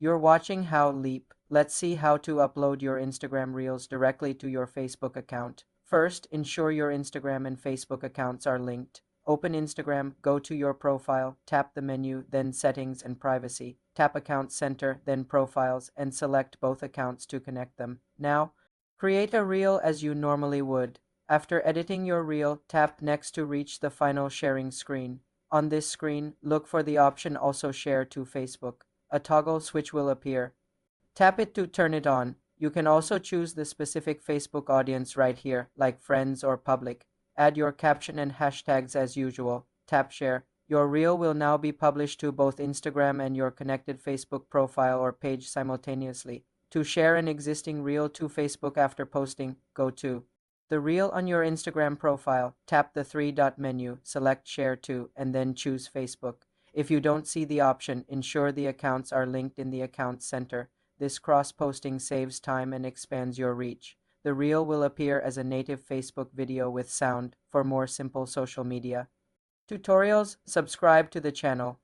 You're watching How Leap. Let's see how to upload your Instagram Reels directly to your Facebook account. First, ensure your Instagram and Facebook accounts are linked. Open Instagram, go to your profile, tap the menu, then Settings and Privacy. Tap Account Center, then Profiles, and select both accounts to connect them. Now, create a reel as you normally would. After editing your reel, tap Next to reach the final sharing screen. On this screen, look for the option Also Share to Facebook. A toggle switch will appear. Tap it to turn it on. You can also choose the specific Facebook audience right here, like friends or public. Add your caption and hashtags as usual. Tap Share. Your reel will now be published to both Instagram and your connected Facebook profile or page simultaneously. To share an existing reel to Facebook after posting, go to the reel on your Instagram profile. Tap the three-dot menu, select Share to, and then choose Facebook. If you don't see the option, ensure the accounts are linked in the Account Center. This cross-posting saves time and expands your reach. The reel will appear as a native Facebook video with sound. For more simple social media tutorials, subscribe to the channel.